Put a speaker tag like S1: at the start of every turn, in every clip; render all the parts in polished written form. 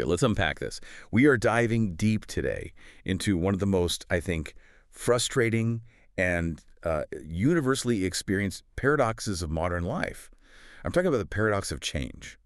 S1: we? Let's unpack this. We are diving deep today into one of the most, I think, frustrating and universally experienced paradoxes of modern life. I'm talking about the paradox of change.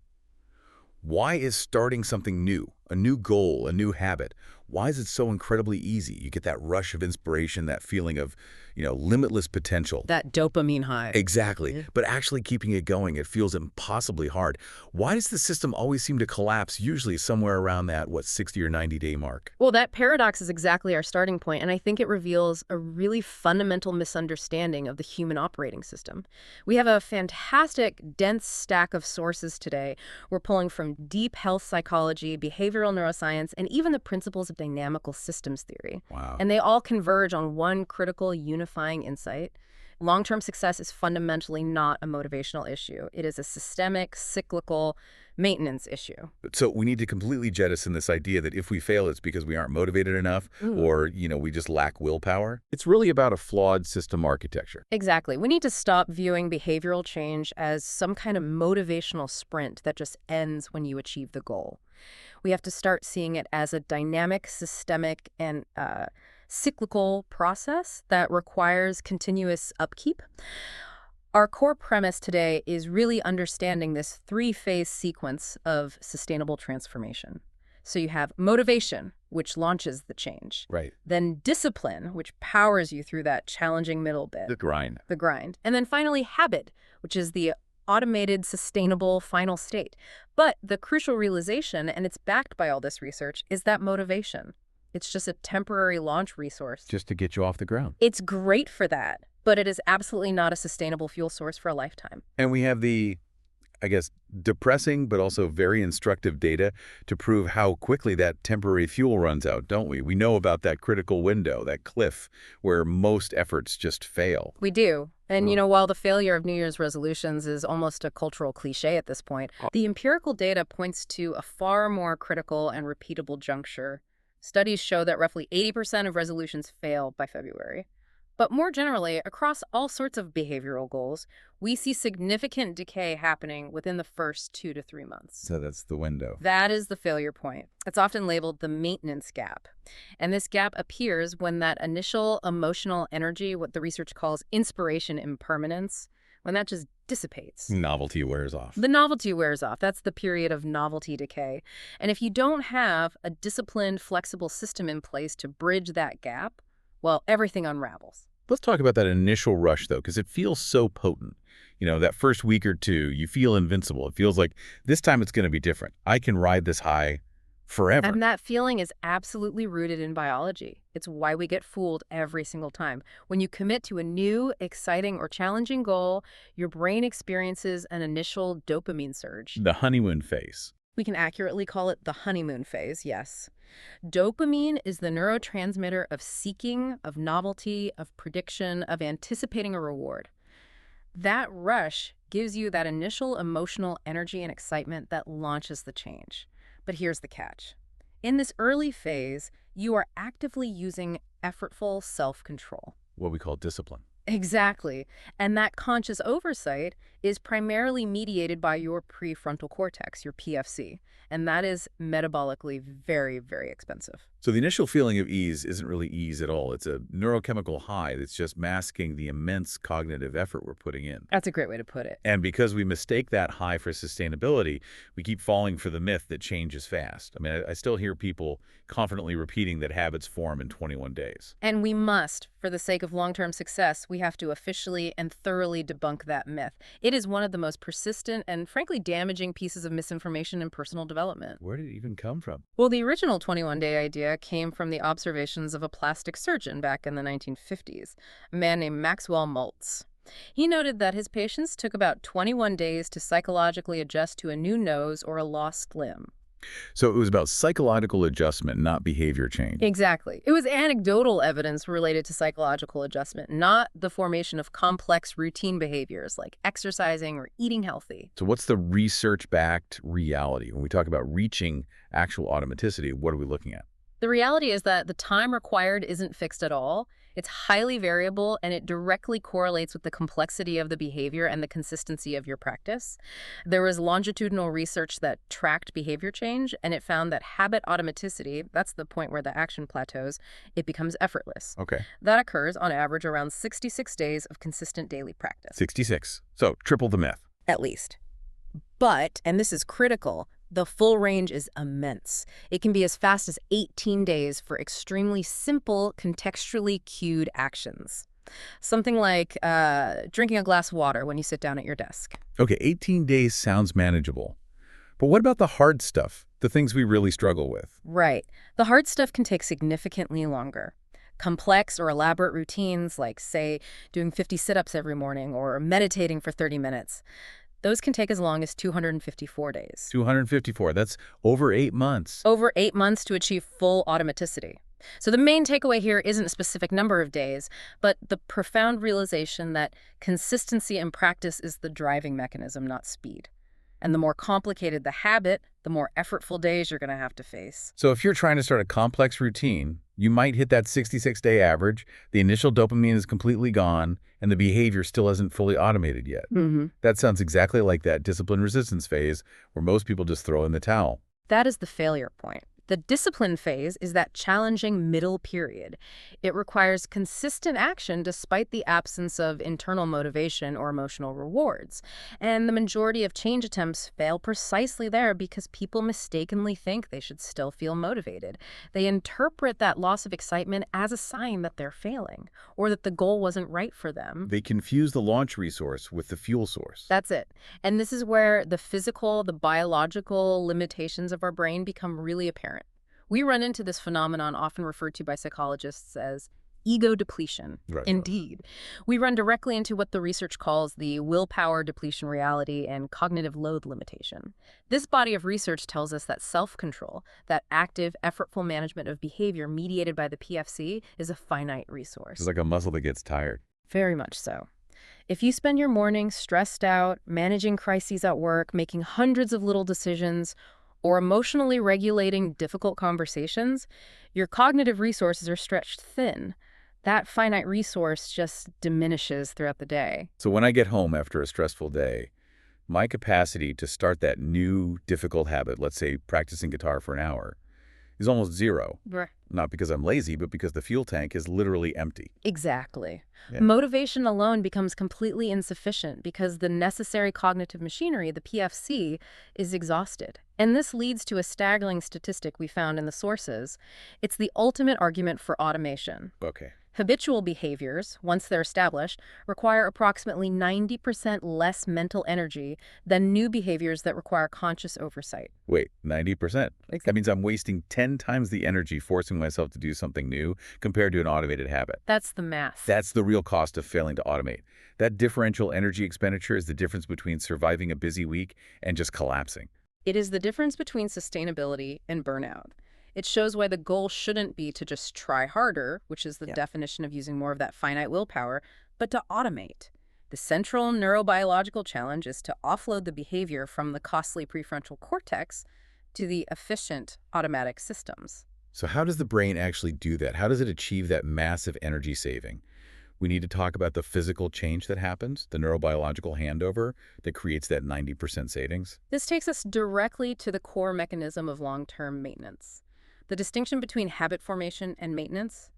S1: Why is starting something new, a new goal, a new habit, why is it so incredibly easy? You get that rush of inspiration, that feeling of, limitless potential.
S2: That dopamine high.
S1: Exactly.
S2: Yeah.
S1: But actually keeping it going, it feels impossibly hard. Why does the system always seem to collapse, usually somewhere around that, 60 or 90-day mark?
S2: Well, that paradox is exactly our starting point, and I think it reveals a really fundamental misunderstanding of the human operating system. We have a fantastic, dense stack of sources today. We're pulling from deep health psychology, behavioral neuroscience, and even the principles of dynamical systems theory.
S1: Wow.
S2: And they all converge on one critical, unifying insight. Long-term success is fundamentally not a motivational issue. It is a systemic, cyclical maintenance issue.
S1: So we need to completely jettison this idea that if we fail, it's because we aren't motivated enough or, we just lack willpower. It's really about a flawed system architecture.
S2: Exactly. We need to stop viewing behavioral change as some kind of motivational sprint that just ends when you achieve the goal. We have to start seeing it as a dynamic, systemic, and cyclical process that requires continuous upkeep. Our core premise today is really understanding this three-phase sequence of sustainable transformation. So you have motivation, which launches the change.
S1: Right.
S2: Then discipline, which powers you through that challenging middle bit.
S1: The grind.
S2: The grind. And then finally habit, which is the automated, sustainable final state. But the crucial realization, and it's backed by all this research, is that motivation. It's just a temporary launch resource.
S1: Just to get you off the ground.
S2: It's great for that, but it is absolutely not a sustainable fuel source for a lifetime.
S1: And we have the, depressing but also very instructive data to prove how quickly that temporary fuel runs out, don't we? We know about that critical window, that cliff, where most efforts just fail.
S2: We do. And, while the failure of New Year's resolutions is almost a cultural cliche at this point, the empirical data points to a far more critical and repeatable juncture. Studies show that roughly 80% of resolutions fail by February. But more generally, across all sorts of behavioral goals, we see significant decay happening within the first 2 to 3 months.
S1: So that's the window.
S2: That is the failure point. It's often labeled the maintenance gap. And this gap appears when that initial emotional energy, what the research calls inspiration impermanence, when that just dissipates.
S1: Novelty wears off.
S2: The novelty wears off. That's the period of novelty decay. And if you don't have a disciplined, flexible system in place to bridge that gap, well, everything unravels.
S1: Let's talk about that initial rush, though, because it feels so potent. That first week or two, you feel invincible. It feels like this time it's going to be different. I can ride this high forever.
S2: And that feeling is absolutely rooted in biology. It's why we get fooled every single time. When you commit to a new, exciting, or challenging goal, your brain experiences an initial dopamine surge.
S1: The honeymoon phase.
S2: We can accurately call it the honeymoon phase, yes. Dopamine is the neurotransmitter of seeking, of novelty, of prediction, of anticipating a reward. That rush gives you that initial emotional energy and excitement that launches the change. But here's the catch. In this early phase, you are actively using effortful self-control.
S1: What we call discipline.
S2: Exactly. And that conscious oversight is primarily mediated by your prefrontal cortex, your PFC. And that is metabolically very, very expensive.
S1: So the initial feeling of ease isn't really ease at all. It's a neurochemical high that's just masking the immense cognitive effort we're putting in.
S2: That's a great way to put it.
S1: And because we mistake that high for sustainability, we keep falling for the myth that change is fast. I mean, I still hear people confidently repeating that habits form in 21 days.
S2: And we must, for the sake of long-term success, we have to officially and thoroughly debunk that myth. It is one of the most persistent and frankly damaging pieces of misinformation in personal development.
S1: Where did it even come from?
S2: Well, the original 21-day idea came from the observations of a plastic surgeon back in the 1950s, a man named Maxwell Maltz. He noted that his patients took about 21 days to psychologically adjust to a new nose or a lost limb.
S1: So it was about psychological adjustment, not behavior change.
S2: Exactly. It was anecdotal evidence related to psychological adjustment, not the formation of complex routine behaviors like exercising or eating healthy.
S1: So what's the research-backed reality? When we talk about reaching actual automaticity, what are we looking at?
S2: The reality is that the time required isn't fixed at all. It's highly variable, and it directly correlates with the complexity of the behavior and the consistency of your practice. There was longitudinal research that tracked behavior change, and it found that habit automaticity, that's the point where the action plateaus, it becomes effortless.
S1: Okay.
S2: That occurs on average around 66 days of consistent daily practice.
S1: 66. So triple the myth.
S2: At least. But, and this is critical, the full range is immense. It can be as fast as 18 days for extremely simple, contextually cued actions. Something like drinking a glass of water when you sit down at your desk.
S1: Okay, 18 days sounds manageable. But what about the hard stuff, the things we really struggle with?
S2: Right. The hard stuff can take significantly longer. Complex or elaborate routines like, say, doing 50 sit-ups every morning or meditating for 30 minutes. Those can take as long as 254 days.
S1: 254, that's over 8 months.
S2: Over 8 months to achieve full automaticity. So the main takeaway here isn't a specific number of days, but the profound realization that consistency in practice is the driving mechanism, not speed. And the more complicated the habit, the more effortful days you're going to have to face.
S1: So if you're trying to start a complex routine, you might hit that 66-day average, the initial dopamine is completely gone, and the behavior still isn't fully automated yet. That sounds exactly like that discipline resistance phase where most people just throw in the towel.
S2: That is the failure point. The discipline phase is that challenging middle period. It requires consistent action despite the absence of internal motivation or emotional rewards. And the majority of change attempts fail precisely there because people mistakenly think they should still feel motivated. They interpret that loss of excitement as a sign that they're failing or that the goal wasn't right for them.
S1: They confuse the launch resource with the fuel source.
S2: That's it. And this is where the physical, the biological limitations of our brain become really apparent. We run into this phenomenon often referred to by psychologists as ego depletion.
S1: Right.
S2: Indeed. We run directly into what the research calls the willpower depletion reality and cognitive load limitation. This body of research tells us that self-control, that active, effortful management of behavior mediated by the PFC, is a finite resource.
S1: It's like a muscle that gets tired.
S2: Very much so. If you spend your mornings stressed out, managing crises at work, making hundreds of little decisions, or emotionally regulating difficult conversations, your cognitive resources are stretched thin. That finite resource just diminishes throughout the day.
S1: So when I get home after a stressful day, my capacity to start that new difficult habit, let's say practicing guitar for an hour, is almost zero.
S2: Right.
S1: Not because I'm lazy, but because the fuel tank is literally empty.
S2: Exactly.
S1: Yeah.
S2: Motivation alone becomes completely insufficient because the necessary cognitive machinery, the PFC, is exhausted. And this leads to a staggering statistic we found in the sources. It's the ultimate argument for automation.
S1: Okay.
S2: Habitual behaviors, once they're established, require approximately 90% less mental energy than new behaviors that require conscious oversight.
S1: Wait, 90%?
S2: Exactly.
S1: That means I'm wasting 10 times the energy forcing myself to do something new compared to an automated habit.
S2: That's the math.
S1: That's the real cost of failing to automate. That differential energy expenditure is the difference between surviving a busy week and just collapsing.
S2: It is the difference between sustainability and burnout. It shows why the goal shouldn't be to just try harder, which is the definition of using more of that finite willpower, but to automate. The central neurobiological challenge is to offload the behavior from the costly prefrontal cortex to the efficient automatic systems.
S1: So how does the brain actually do that? How does it achieve that massive energy saving? We need to talk about the physical change that happens, the neurobiological handover that creates that 90% savings.
S2: This takes us directly to the core mechanism of long-term maintenance. The distinction between habit formation and maintenance,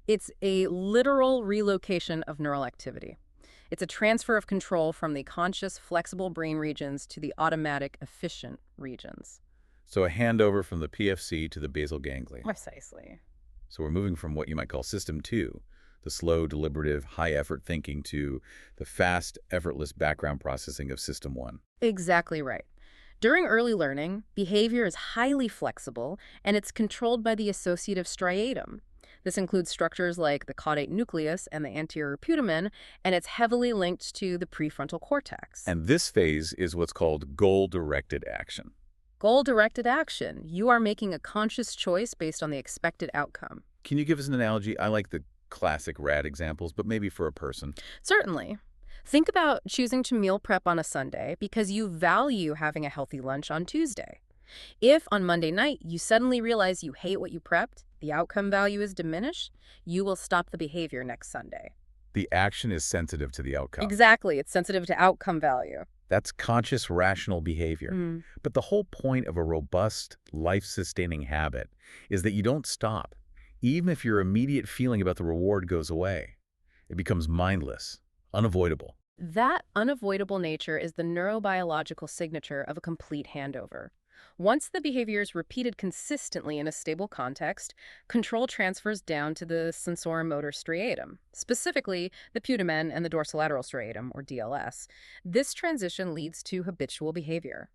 S2: it's a literal relocation of neural activity. It's a transfer of control from the conscious, flexible brain regions to the automatic, efficient regions.
S1: So a handover from the PFC to the basal ganglia.
S2: Precisely.
S1: So we're moving from what you might call system 2, the slow, deliberative, high-effort thinking, to the fast, effortless background processing of system 1.
S2: Exactly right. During early learning, behavior is highly flexible, and it's controlled by the associative striatum. This includes structures like the caudate nucleus and the anterior putamen, and it's heavily linked to the prefrontal cortex.
S1: And this phase is what's called goal-directed action.
S2: Goal-directed action. You are making a conscious choice based on the expected outcome.
S1: Can you give us an analogy? I like the classic RAD examples, but maybe for a person.
S2: Certainly. Think about choosing to meal prep on a Sunday because you value having a healthy lunch on Tuesday. If on Monday night you suddenly realize you hate what you prepped, the outcome value is diminished, you will stop the behavior next Sunday.
S1: The action is sensitive to the outcome.
S2: Exactly. It's sensitive to outcome value.
S1: That's conscious, rational behavior.
S2: Mm.
S1: But the whole point of a robust, life-sustaining habit is that you don't stop, even if your immediate feeling about the reward goes away. It becomes mindless, unavoidable.
S2: That unavoidable nature is the neurobiological signature of a complete handover. Once the behavior is repeated consistently in a stable context, control transfers down to the sensorimotor striatum, specifically the putamen and the dorsolateral striatum, or DLS. This transition leads to habitual behavior.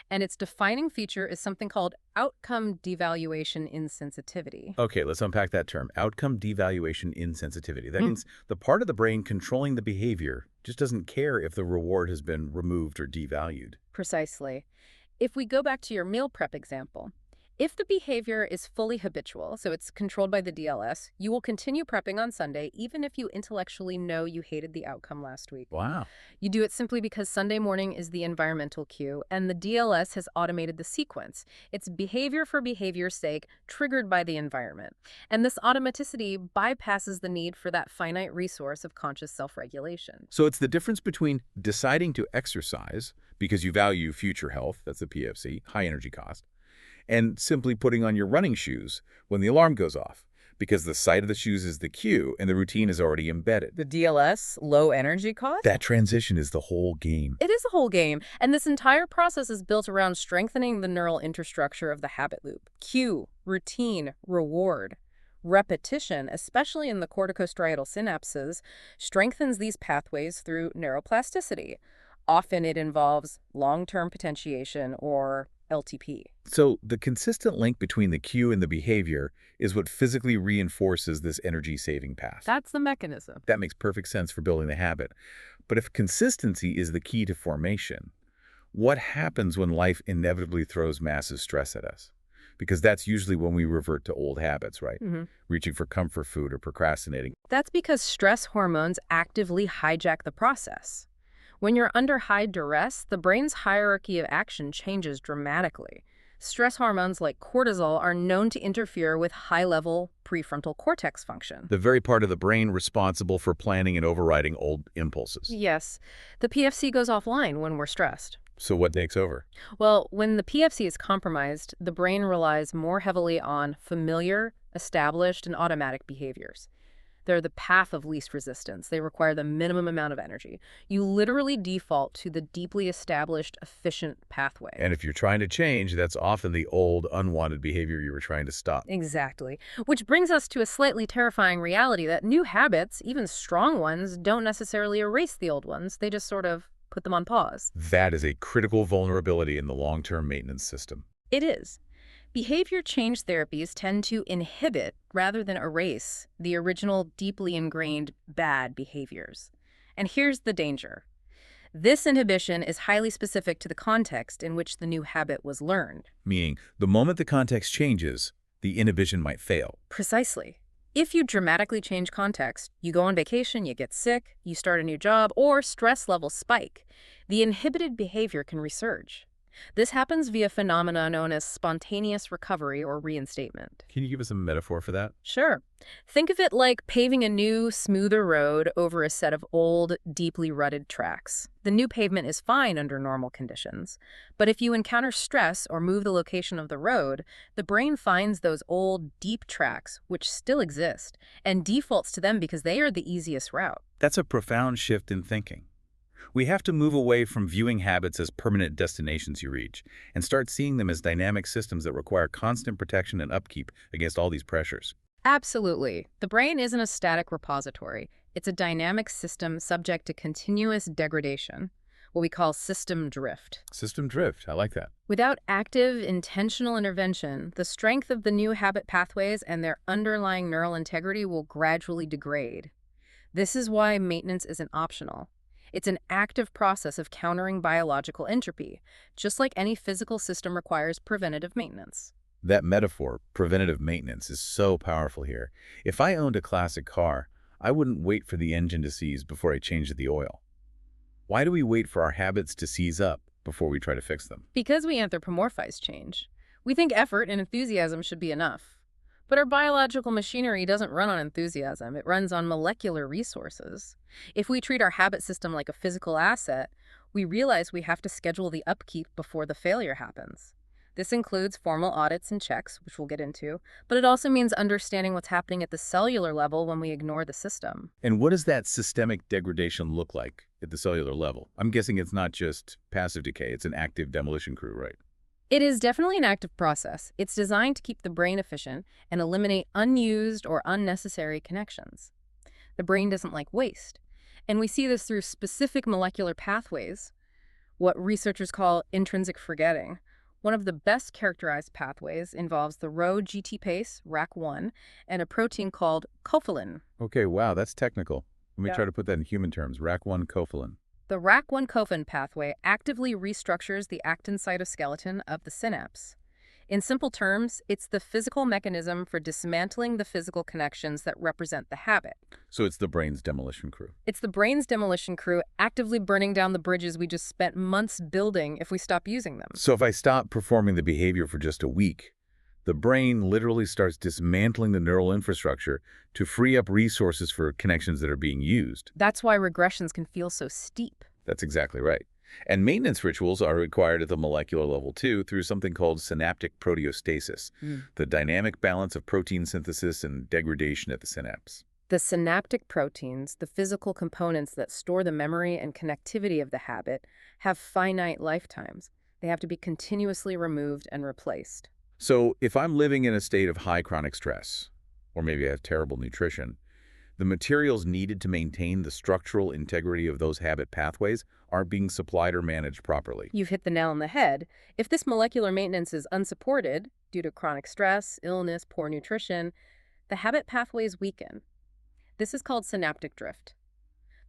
S2: And its defining feature is something called outcome devaluation insensitivity.
S1: Okay, let's unpack that term. Outcome devaluation insensitivity. That means the part of the brain controlling the behavior just doesn't care if the reward has been removed or devalued.
S2: Precisely. If we go back to your meal prep example, if the behavior is fully habitual, so it's controlled by the DLS, you will continue prepping on Sunday even if you intellectually know you hated the outcome last week.
S1: Wow.
S2: You do it simply because Sunday morning is the environmental cue, and the DLS has automated the sequence. It's behavior for behavior's sake, triggered by the environment. And this automaticity bypasses the need for that finite resource of conscious self-regulation.
S1: So it's the difference between deciding to exercise because you value future health, that's the PFC, high energy cost, and simply putting on your running shoes when the alarm goes off, because the sight of the shoes is the cue and the routine is already embedded.
S2: The DLS, low energy cost?
S1: That transition is the whole game.
S2: It is a whole game, and this entire process is built around strengthening the neural infrastructure of the habit loop. Cue, routine, reward. Repetition, especially in the corticostriatal synapses, strengthens these pathways through neuroplasticity. Often it involves long-term potentiation, or LTP.
S1: So the consistent link between the cue and the behavior is what physically reinforces this energy-saving path.
S2: That's the mechanism.
S1: That makes perfect sense for building the habit. But if consistency is the key to formation, what happens when life inevitably throws massive stress at us? Because that's usually when we revert to old habits, right? Reaching for comfort food or procrastinating.
S2: That's because stress hormones actively hijack the process. When you're under high duress, the brain's hierarchy of action changes dramatically. Stress hormones like cortisol are known to interfere with high-level prefrontal cortex function.
S1: The very part of the brain responsible for planning and overriding old impulses.
S2: Yes, the PFC goes offline when we're stressed.
S1: So what takes over?
S2: Well, when the PFC is compromised, the brain relies more heavily on familiar, established, and automatic behaviors. They're the path of least resistance. They require the minimum amount of energy. You literally default to the deeply established, efficient pathway.
S1: And if you're trying to change, that's often the old, unwanted behavior you were trying to stop.
S2: Exactly. Which brings us to a slightly terrifying reality that new habits, even strong ones, don't necessarily erase the old ones. They just sort of put them on pause.
S1: That is a critical vulnerability in the long-term maintenance system.
S2: It is. Behavior change therapies tend to inhibit, rather than erase, the original deeply ingrained bad behaviors. And here's the danger. This inhibition is highly specific to the context in which the new habit was learned.
S1: Meaning, the moment the context changes, the inhibition might fail.
S2: Precisely. If you dramatically change context, you go on vacation, you get sick, you start a new job, or stress levels spike, the inhibited behavior can resurge. This happens via phenomena known as spontaneous recovery or reinstatement.
S1: Can you give us a metaphor for that?
S2: Sure. Think of it like paving a new, smoother road over a set of old, deeply rutted tracks. The new pavement is fine under normal conditions, but if you encounter stress or move the location of the road, the brain finds those old, deep tracks, which still exist, and defaults to them because they are the easiest route.
S1: That's a profound shift in thinking. We have to move away from viewing habits as permanent destinations you reach and start seeing them as dynamic systems that require constant protection and upkeep against all these pressures.
S2: Absolutely. The brain isn't a static repository. It's a dynamic system subject to continuous degradation, what we call system drift.
S1: System drift, I like that.
S2: Without active, intentional intervention, the strength of the new habit pathways and their underlying neural integrity will gradually degrade. This is why maintenance isn't optional. It's an active process of countering biological entropy, just like any physical system requires preventative maintenance.
S1: That metaphor, preventative maintenance, is so powerful here. If I owned a classic car, I wouldn't wait for the engine to seize before I changed the oil. Why do we wait for our habits to seize up before we try to fix them.
S2: Because we anthropomorphize change, we think effort and enthusiasm should be enough. But our biological machinery doesn't run on enthusiasm. It runs on molecular resources. If we treat our habit system like a physical asset, we realize we have to schedule the upkeep before the failure happens. This includes formal audits and checks, which we'll get into, but it also means understanding what's happening at the cellular level when we ignore the system.
S1: And what does that systemic degradation look like at the cellular level? I'm guessing it's not just passive decay, it's an active demolition crew, right?
S2: It is definitely an active process. It's designed to keep the brain efficient and eliminate unused or unnecessary connections. The brain doesn't like waste, and we see this through specific molecular pathways, what researchers call intrinsic forgetting. One of the best characterized pathways involves the Rho GTPase, RAC1, and a protein called Cofilin.
S1: Okay, wow, that's technical. Let me
S2: Yeah.
S1: try to put that in human terms. RAC1 Cofilin.
S2: The RAC1 Cofilin pathway actively restructures the actin cytoskeleton of the synapse. In simple terms, it's the physical mechanism for dismantling the physical connections that represent the habit.
S1: So it's the brain's demolition crew.
S2: It's the brain's demolition crew actively burning down the bridges we just spent months building if we stop using them.
S1: So if I stop performing the behavior for just a week, the brain literally starts dismantling the neural infrastructure to free up resources for connections that are being used.
S2: That's why regressions can feel so steep.
S1: That's exactly right. And maintenance rituals are required at the molecular level too through something called synaptic proteostasis, the dynamic balance of protein synthesis and degradation at the synapse.
S2: The synaptic proteins, the physical components that store the memory and connectivity of the habit, have finite lifetimes. They have to be continuously removed and replaced.
S1: So if I'm living in a state of high chronic stress, or maybe I have terrible nutrition, the materials needed to maintain the structural integrity of those habit pathways aren't being supplied or managed properly.
S2: You've hit the nail on the head. If this molecular maintenance is unsupported due to chronic stress, illness, poor nutrition, the habit pathways weaken. This is called synaptic drift.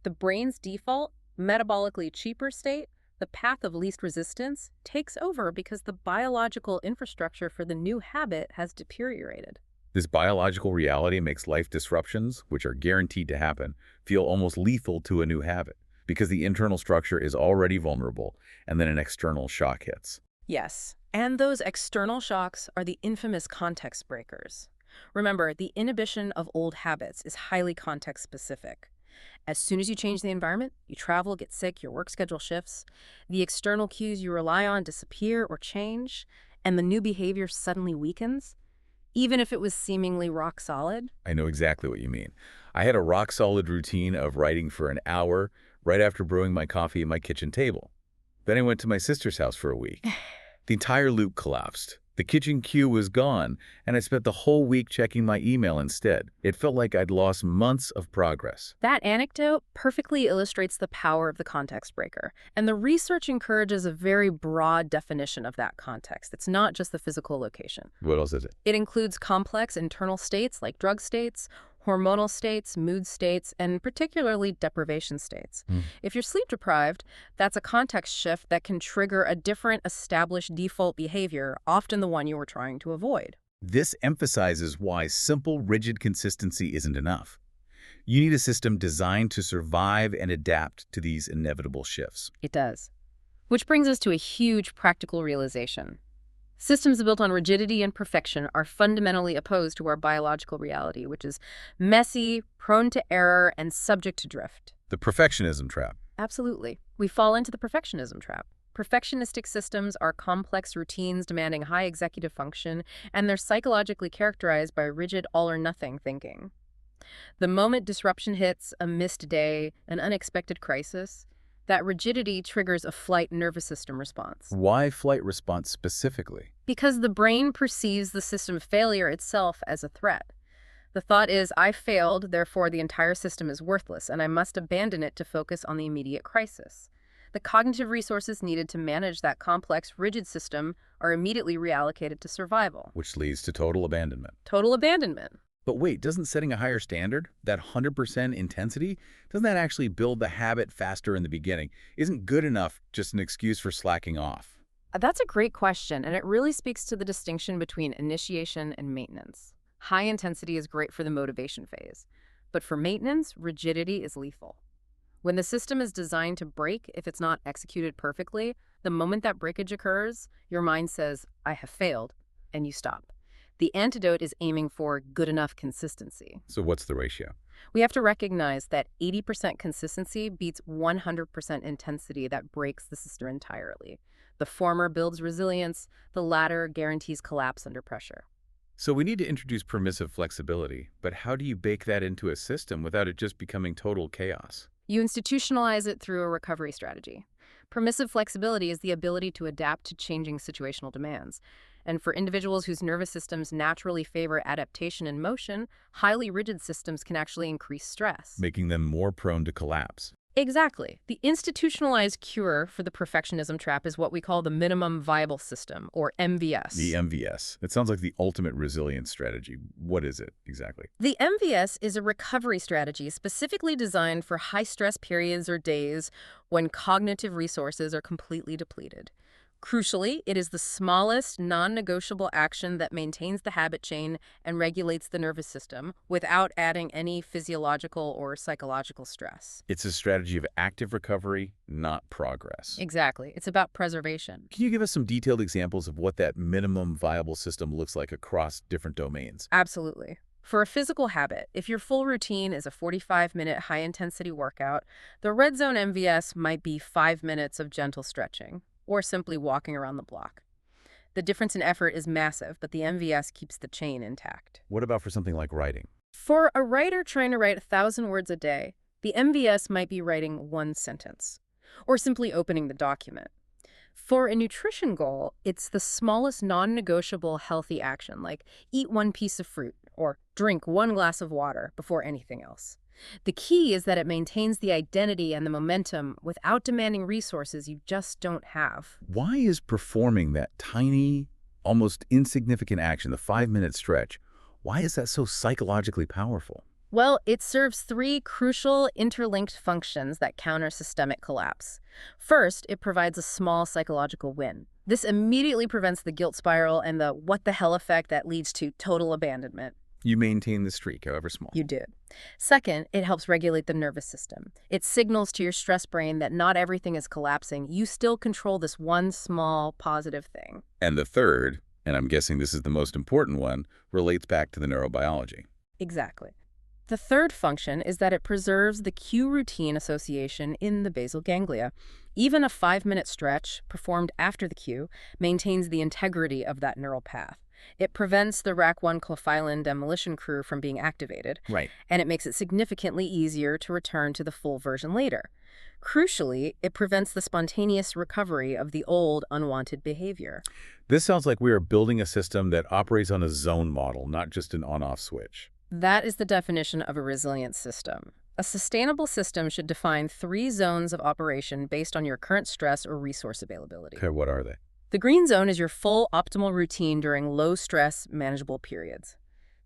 S2: The brain's default, metabolically cheaper state, the path of least resistance, takes over because the biological infrastructure for the new habit has deteriorated.
S1: This biological reality makes life disruptions, which are guaranteed to happen, feel almost lethal to a new habit because the internal structure is already vulnerable and then an external shock hits.
S2: Yes, and those external shocks are the infamous context breakers. Remember, the inhibition of old habits is highly context-specific. As soon as you change the environment, you travel, get sick, your work schedule shifts, the external cues you rely on disappear or change, and the new behavior suddenly weakens, even if it was seemingly rock solid.
S1: I know exactly what you mean. I had a rock-solid routine of writing for an hour right after brewing my coffee at my kitchen table. Then I went to my sister's house for a week. The entire loop collapsed. The kitchen cue was gone, and I spent the whole week checking my email instead. It felt like I'd lost months of progress.
S2: That anecdote perfectly illustrates the power of the context breaker, and the research encourages a very broad definition of that context. It's not just the physical location.
S1: What else is it?
S2: It includes complex internal states like drug states, hormonal states, mood states, and particularly deprivation states. If you're sleep deprived, that's a context shift that can trigger a different established default behavior, often the one you were trying to avoid.
S1: This emphasizes why simple, rigid consistency isn't enough. You need a system designed to survive and adapt to these inevitable shifts.
S2: It does. Which brings us to a huge practical realization. Systems built on rigidity and perfection are fundamentally opposed to our biological reality, which is messy, prone to error, and subject to drift.
S1: The perfectionism trap.
S2: Absolutely. We fall into the perfectionism trap. Perfectionistic systems are complex routines demanding high executive function, and they're psychologically characterized by rigid all-or-nothing thinking. The moment disruption hits, a missed day, an unexpected crisis, that rigidity triggers a flight nervous system response.
S1: Why flight response specifically?
S2: Because the brain perceives the system failure itself as a threat. The thought is, I failed, therefore the entire system is worthless, and I must abandon it to focus on the immediate crisis. The cognitive resources needed to manage that complex, rigid system are immediately reallocated to survival.
S1: Which leads to total abandonment.
S2: Total abandonment.
S1: But wait, doesn't setting a higher standard, that 100% intensity, doesn't that actually build the habit faster in the beginning? Isn't good enough just an excuse for slacking off?
S2: That's a great question, and it really speaks to the distinction between initiation and maintenance. High intensity is great for the motivation phase, but for maintenance, rigidity is lethal. When the system is designed to break if it's not executed perfectly, The moment that breakage occurs, your mind says, I have failed, and you stop. The antidote is aiming for good enough consistency.
S1: So what's the ratio?
S2: We have to recognize that 80% consistency beats 100% intensity that breaks the system entirely. The former builds resilience, the latter guarantees collapse under pressure.
S1: So we need to introduce permissive flexibility, but how do you bake that into a system without it just becoming total chaos?
S2: You institutionalize it through a recovery strategy. Permissive flexibility is the ability to adapt to changing situational demands. And for individuals whose nervous systems naturally favor adaptation and motion, highly rigid systems can actually increase stress.
S1: Making them more prone to collapse.
S2: Exactly. The institutionalized cure for the perfectionism trap is what we call the minimum viable system, or MVS.
S1: The MVS. It sounds like the ultimate resilience strategy. What is it exactly?
S2: The MVS is a recovery strategy specifically designed for high-stress periods or days when cognitive resources are completely depleted. Crucially, it is the smallest, non-negotiable action that maintains the habit chain and regulates the nervous system without adding any physiological or psychological stress.
S1: It's a strategy of active recovery, not progress.
S2: Exactly. It's about preservation.
S1: Can you give us some detailed examples of what that minimum viable system looks like across different domains?
S2: Absolutely. For a physical habit, if your full routine is a 45-minute high-intensity workout, the red zone MVS might be 5 minutes of gentle stretching, or simply walking around the block. The difference in effort is massive, but the MVS keeps the chain intact.
S1: What about for something like writing?
S2: For a writer trying to write 1,000 words a day, the MVS might be writing one sentence, or simply opening the document. For a nutrition goal, it's the smallest non-negotiable healthy action, like eat one piece of fruit or drink one glass of water before anything else. The key is that it maintains the identity and the momentum without demanding resources you just don't have.
S1: Why is performing that tiny, almost insignificant action, the 5-minute stretch, why is that so psychologically powerful?
S2: Well, it serves 3 crucial interlinked functions that counter systemic collapse. First, it provides a small psychological win. This immediately prevents the guilt spiral and the what the hell effect that leads to total abandonment.
S1: You maintain the streak, however small.
S2: You did. Second, it helps regulate the nervous system. It signals to your stress brain that not everything is collapsing. You still control this one small positive thing.
S1: And the third, and I'm guessing this is the most important one, relates back to the neurobiology.
S2: Exactly. The third function is that it preserves the cue routine association in the basal ganglia. Even a 5-minute stretch performed after the cue maintains the integrity of that neural path. It prevents the RAC1 Cofilin demolition crew from being activated.
S1: Right.
S2: And it makes it significantly easier to return to the full version later. Crucially, it prevents the spontaneous recovery of the old unwanted behavior.
S1: This sounds like we are building a system that operates on a zone model, not just an on-off switch.
S2: That is the definition of a resilient system. A sustainable system should define 3 zones of operation based on your current stress or resource availability.
S1: Okay, what are they?
S2: The green zone is your full optimal routine during low-stress, manageable periods.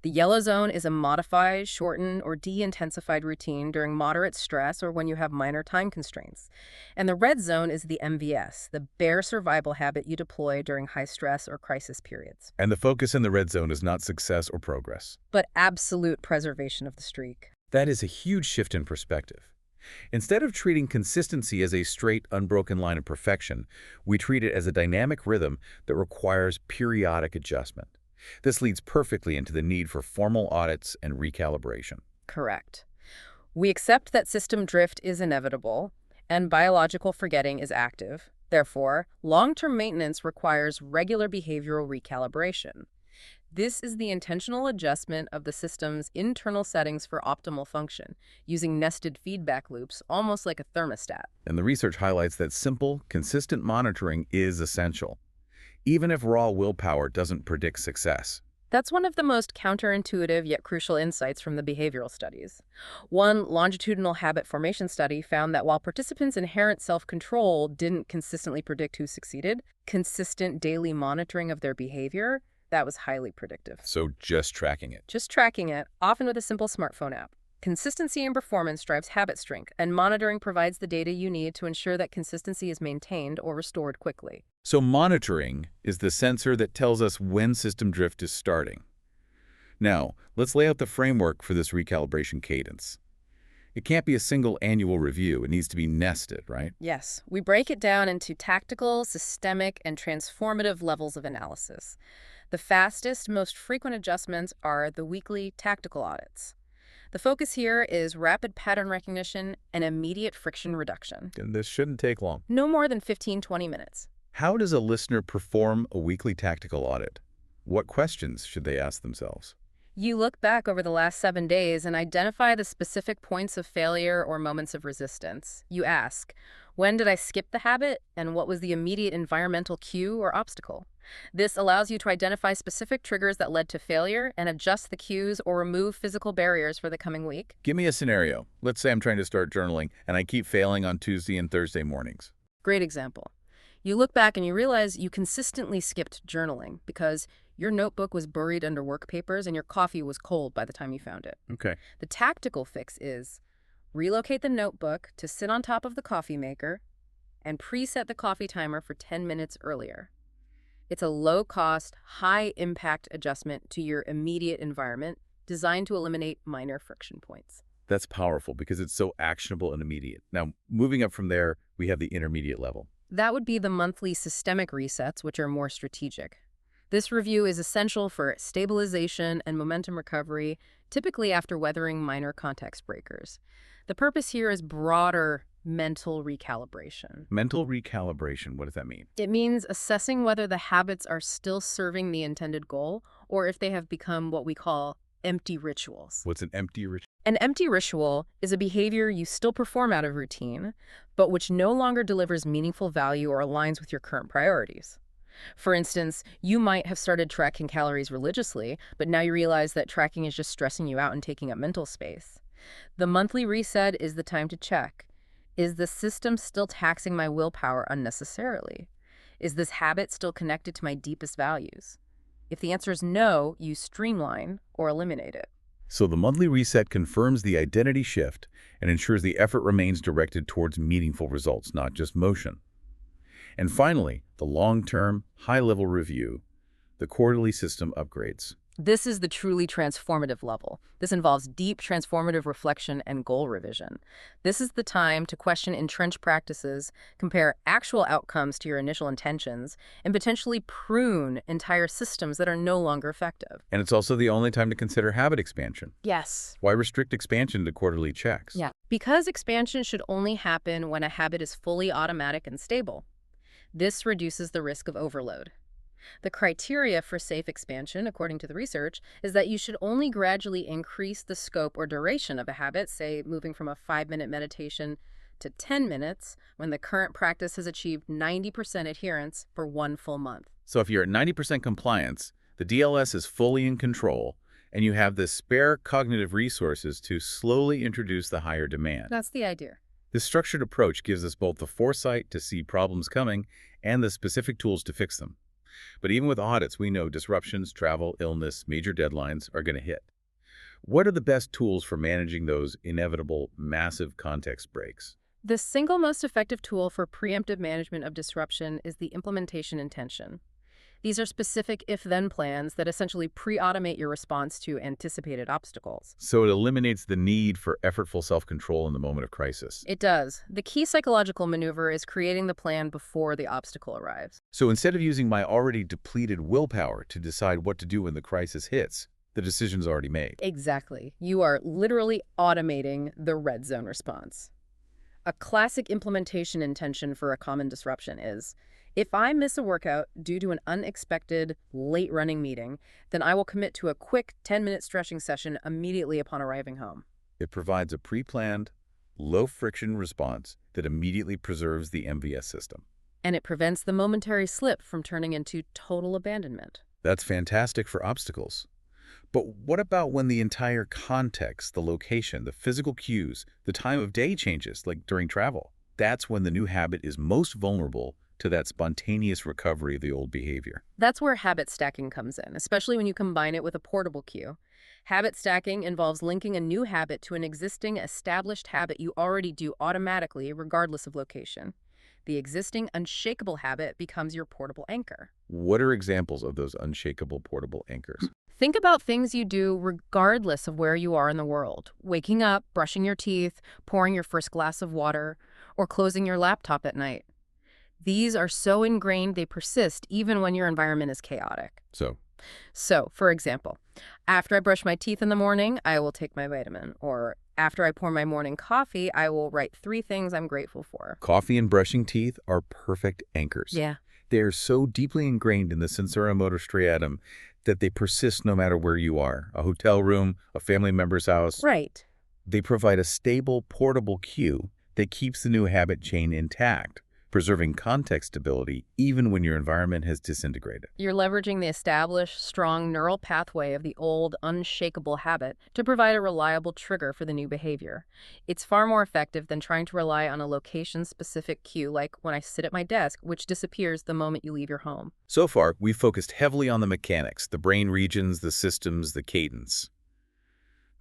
S2: The yellow zone is a modified, shortened, or de-intensified routine during moderate stress or when you have minor time constraints. And the red zone is the MVS, the bare survival habit you deploy during high stress or crisis periods.
S1: And the focus in the red zone is not success or progress,
S2: but absolute preservation of the streak.
S1: That is a huge shift in perspective. Instead of treating consistency as a straight, unbroken line of perfection, we treat it as a dynamic rhythm that requires periodic adjustment. This leads perfectly into the need for formal audits and recalibration.
S2: Correct. We accept that system drift is inevitable and biological forgetting is active. Therefore, long-term maintenance requires regular behavioral recalibration. This is the intentional adjustment of the system's internal settings for optimal function, using nested feedback loops, almost like a thermostat.
S1: And the research highlights that simple, consistent monitoring is essential, even if raw willpower doesn't predict success.
S2: That's one of the most counterintuitive yet crucial insights from the behavioral studies. One longitudinal habit formation study found that while participants' inherent self-control didn't consistently predict who succeeded, consistent daily monitoring of their behavior, that was highly predictive.
S1: So just tracking it.
S2: Just tracking it, often with a simple smartphone app. Consistency in performance drives habit strength, and monitoring provides the data you need to ensure that consistency is maintained or restored quickly.
S1: So monitoring is the sensor that tells us when system drift is starting. Now, let's lay out the framework for this recalibration cadence. It can't be a single annual review. It needs to be nested, right?
S2: Yes, we break it down into tactical, systemic, and transformative levels of analysis. The fastest, most frequent adjustments are the weekly tactical audits. The focus here is rapid pattern recognition and immediate friction reduction.
S1: And this shouldn't take long.
S2: No more than 15-20 minutes.
S1: How does a listener perform a weekly tactical audit? What questions should they ask themselves?
S2: You look back over the last 7 days and identify the specific points of failure or moments of resistance. You ask, when did I skip the habit, and what was the immediate environmental cue or obstacle? This allows you to identify specific triggers that led to failure and adjust the cues or remove physical barriers for the coming week.
S1: Give me a scenario. Let's say I'm trying to start journaling and I keep failing on Tuesday and Thursday mornings.
S2: Great example. You look back and you realize you consistently skipped journaling because your notebook was buried under work papers and your coffee was cold by the time you found it.
S1: Okay.
S2: The tactical fix is relocate the notebook to sit on top of the coffee maker and preset the coffee timer for 10 minutes earlier. It's a low-cost, high-impact adjustment to your immediate environment designed to eliminate minor friction points.
S1: That's powerful because it's so actionable and immediate. Now, moving up from there, we have the intermediate level.
S2: That would be the monthly systemic resets, which are more strategic. This review is essential for stabilization and momentum recovery, typically after weathering minor context breakers. The purpose here is broader mental recalibration.
S1: Mental recalibration, what does that mean?
S2: It means assessing whether the habits are still serving the intended goal or if they have become what we call empty rituals.
S1: What's an empty ritual?
S2: An empty ritual is a behavior you still perform out of routine, but which no longer delivers meaningful value or aligns with your current priorities. For instance, you might have started tracking calories religiously, but now you realize that tracking is just stressing you out and taking up mental space. The monthly reset is the time to check. Is the system still taxing my willpower unnecessarily? Is this habit still connected to my deepest values? If the answer is no, you streamline or eliminate it.
S1: So the monthly reset confirms the identity shift and ensures the effort remains directed towards meaningful results, not just motion. And finally, the long-term, high-level review, the quarterly system upgrades.
S2: This is the truly transformative level. This involves deep transformative reflection and goal revision. This is the time to question entrenched practices, compare actual outcomes to your initial intentions, and potentially prune entire systems that are no longer effective.
S1: And it's also the only time to consider habit expansion.
S2: Yes.
S1: Why restrict expansion to quarterly checks?
S2: Yeah. Because expansion should only happen when a habit is fully automatic and stable. This reduces the risk of overload. The criteria for safe expansion, according to the research, is that you should only gradually increase the scope or duration of a habit, say moving from a 5-minute meditation to 10 minutes when the current practice has achieved 90% adherence for 1 full month.
S1: So if you're at 90% compliance, the DLS is fully in control, and you have the spare cognitive resources to slowly introduce the higher demand.
S2: That's the idea.
S1: This structured approach gives us both the foresight to see problems coming and the specific tools to fix them. But even with audits, we know disruptions, travel, illness, major deadlines are going to hit. What are the best tools for managing those inevitable, massive context breaks?
S2: The single most effective tool for preemptive management of disruption is the implementation intention. These are specific if-then plans that essentially pre-automate your response to anticipated obstacles.
S1: So it eliminates the need for effortful self-control in the moment of crisis.
S2: It does. The key psychological maneuver is creating the plan before the obstacle arrives.
S1: So instead of using my already depleted willpower to decide what to do when the crisis hits, the decision's already made.
S2: Exactly. You are literally automating the red zone response. A classic implementation intention for a common disruption is, if I miss a workout due to an unexpected late-running meeting, then I will commit to a quick 10-minute stretching session immediately upon arriving home.
S1: It provides a pre-planned, low-friction response that immediately preserves the MVS system.
S2: And it prevents the momentary slip from turning into total abandonment.
S1: That's fantastic for obstacles. But what about when the entire context, the location, the physical cues, the time of day changes, like during travel? That's when the new habit is most vulnerable to that spontaneous recovery of the old behavior.
S2: That's where habit stacking comes in, especially when you combine it with a portable cue. Habit stacking involves linking a new habit to an existing established habit you already do automatically, regardless of location. The existing unshakable habit becomes your portable anchor.
S1: What are examples of those unshakable portable anchors?
S2: Think about things you do regardless of where you are in the world. Waking up, brushing your teeth, pouring your first glass of water, or closing your laptop at night. These are so ingrained they persist even when your environment is chaotic. So, for example, after I brush my teeth in the morning, I will take my vitamin. Or after I pour my morning coffee, I will write 3 things I'm grateful for.
S1: Coffee and brushing teeth are perfect anchors.
S2: Yeah.
S1: They are so deeply ingrained in the sensoromotor striatum that they persist no matter where you are, a hotel room, a family member's house.
S2: Right.
S1: They provide a stable, portable cue that keeps the new habit chain intact, preserving context stability even when your environment has disintegrated.
S2: You're leveraging the established, strong neural pathway of the old, unshakable habit to provide a reliable trigger for the new behavior. It's far more effective than trying to rely on a location-specific cue like when I sit at my desk, which disappears the moment you leave your home.
S1: So far, we've focused heavily on the mechanics, the brain regions, the systems, the cadence.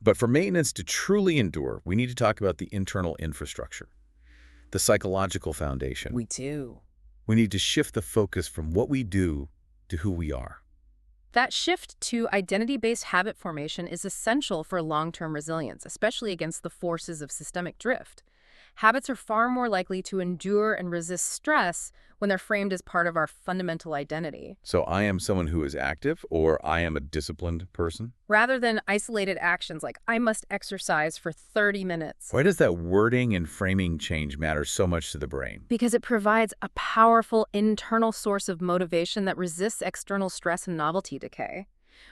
S1: But for maintenance to truly endure, we need to talk about the internal infrastructure, the psychological foundation.
S2: We do.
S1: We need to shift the focus from what we do to who we are.
S2: That shift to identity-based habit formation is essential for long-term resilience, especially against the forces of systemic drift. Habits are far more likely to endure and resist stress when they're framed as part of our fundamental identity,
S1: So I am someone who is active, or I am a disciplined person?
S2: rather than isolated actions like, I must exercise for 30 minutes.
S1: Why does that wording and framing change matter so much to the brain?
S2: Because it provides a powerful internal source of motivation that resists external stress and novelty decay.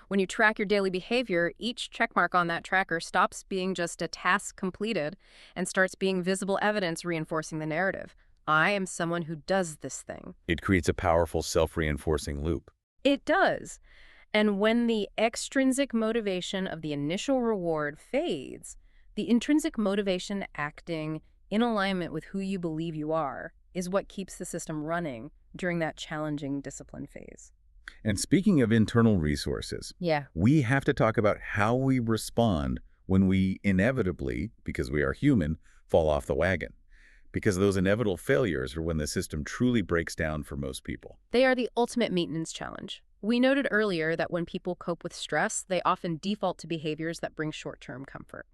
S2: When you track your daily behavior, each checkmark on that tracker stops being just a task completed and starts being visible evidence reinforcing the narrative. I am someone who does this thing.
S1: It creates a powerful self-reinforcing loop.
S2: It does. And when the extrinsic motivation of the initial reward fades, the intrinsic motivation acting in alignment with who you believe you are is what keeps the system running during that challenging discipline phase.
S1: And speaking of internal resources,
S2: Yeah.
S1: we have to talk about how we respond when we inevitably, because we are human, fall off the wagon. Because those inevitable failures are when the system truly breaks down for most people.
S2: They are the ultimate maintenance challenge. We noted earlier that when people cope with stress, they often default to behaviors that bring short-term comfort.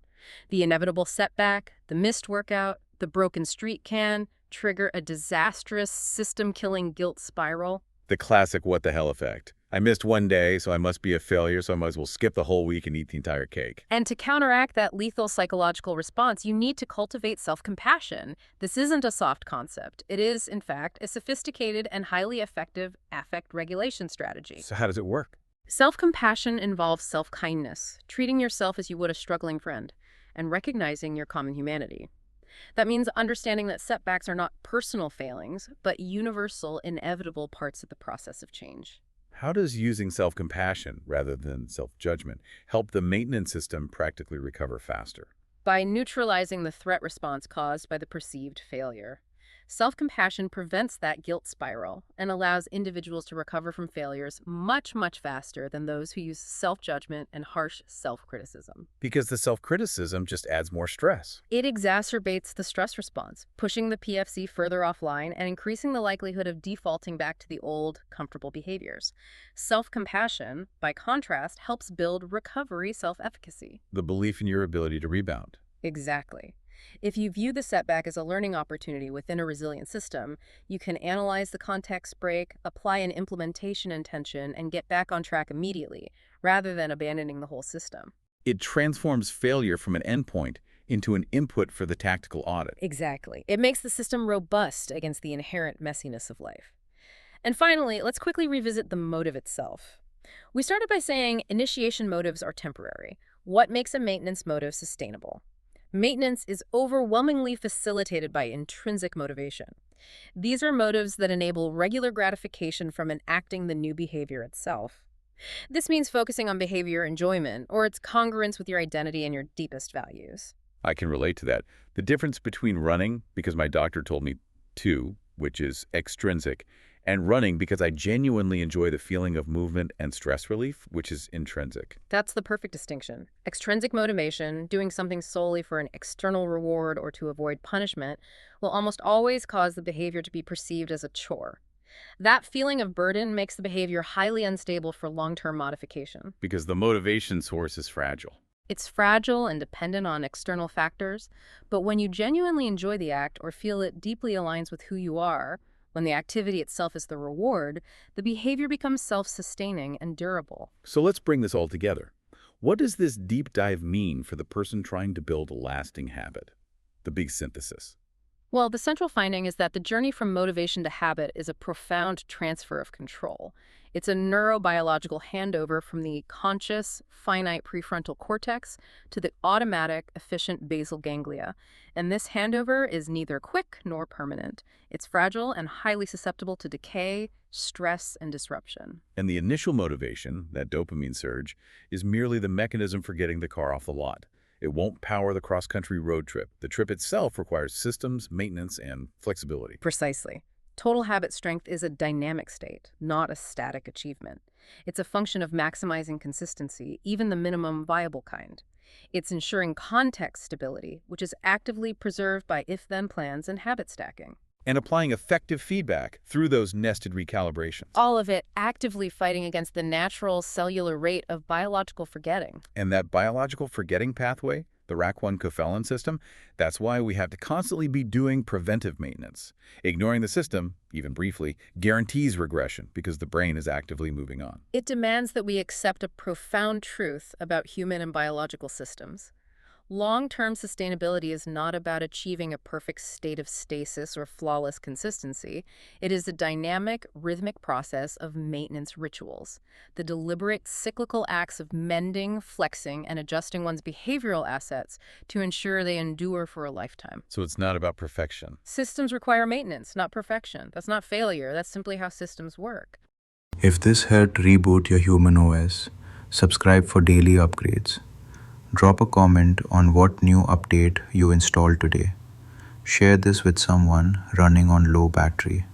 S2: The inevitable setback, the missed workout, the broken street can trigger a disastrous, system-killing guilt spiral.
S1: The classic what the hell effect. I missed one day, so I must be a failure, so I might as well skip the whole week and eat the entire cake.
S2: And to counteract that lethal psychological response, you need to cultivate self-compassion. This isn't a soft concept. It is, in fact, a sophisticated and highly effective affect regulation strategy.
S1: So how does it work?
S2: Self-compassion involves self-kindness, treating yourself as you would a struggling friend, and recognizing your common humanity. That means understanding that setbacks are not personal failings, but universal, inevitable parts of the process of change.
S1: How does using self-compassion rather than self-judgment help the maintenance system practically recover faster?
S2: By neutralizing the threat response caused by the perceived failure. Self-compassion prevents that guilt spiral and allows individuals to recover from failures much, much faster than those who use self-judgment and harsh self-criticism.
S1: Because the self-criticism just adds more stress.
S2: It exacerbates the stress response, pushing the PFC further offline and increasing the likelihood of defaulting back to the old, comfortable behaviors. Self-compassion, by contrast, helps build recovery self-efficacy.
S1: The belief in your ability to rebound.
S2: Exactly. If you view the setback as a learning opportunity within a resilient system, you can analyze the context break, apply an implementation intention, and get back on track immediately, rather than abandoning the whole system.
S1: It transforms failure from an endpoint into an input for the tactical audit.
S2: Exactly. It makes the system robust against the inherent messiness of life. And finally, let's quickly revisit the motive itself. We started by saying initiation motives are temporary. What makes a maintenance motive sustainable? Maintenance is overwhelmingly facilitated by intrinsic motivation. These are motives that enable regular gratification from enacting the new behavior itself. This means focusing on behavior enjoyment or its congruence with your identity and your deepest values.
S1: I can relate to that. The difference between running, because my doctor told me to, which is extrinsic, and running because I genuinely enjoy the feeling of movement and stress relief, which is intrinsic.
S2: That's the perfect distinction. Extrinsic motivation, doing something solely for an external reward or to avoid punishment, will almost always cause the behavior to be perceived as a chore. That feeling of burden makes the behavior highly unstable for long-term modification.
S1: Because the motivation source is fragile.
S2: It's fragile and dependent on external factors, but when you genuinely enjoy the act or feel it deeply aligns with who you are, when the activity itself is the reward, the behavior becomes self-sustaining and durable.
S1: So let's bring this all together. What does this deep dive mean for the person trying to build a lasting habit? The big synthesis.
S2: Well, the central finding is that the journey from motivation to habit is a profound transfer of control. It's a neurobiological handover from the conscious, finite prefrontal cortex to the automatic, efficient basal ganglia. And this handover is neither quick nor permanent. It's fragile and highly susceptible to decay, stress, and disruption.
S1: And the initial motivation, that dopamine surge, is merely the mechanism for getting the car off the lot. It won't power the cross-country road trip. The trip itself requires systems, maintenance, and flexibility.
S2: Precisely. Total habit strength is a dynamic state, not a static achievement. It's a function of maximizing consistency, even the minimum viable kind. It's ensuring context stability, which is actively preserved by if-then plans and habit stacking.
S1: And applying effective feedback through those nested recalibrations.
S2: All of it actively fighting against the natural cellular rate of biological forgetting.
S1: And that biological forgetting pathway, the RAC1 Cofilin system, that's why we have to constantly be doing preventive maintenance. Ignoring the system, even briefly, guarantees regression because the brain is actively moving on.
S2: It demands that we accept a profound truth about human and biological systems. Long-term sustainability is not about achieving a perfect state of stasis or flawless consistency. It is a dynamic, rhythmic process of maintenance rituals, the deliberate cyclical acts of mending, flexing, and adjusting one's behavioral assets to ensure they endure for a lifetime.
S1: So it's not about perfection.
S2: Systems require maintenance, not perfection. That's not failure. That's simply how systems work.
S3: If this helped reboot your human OS, subscribe for daily upgrades. Drop a comment on what new update you installed today. Share this with someone running on low battery.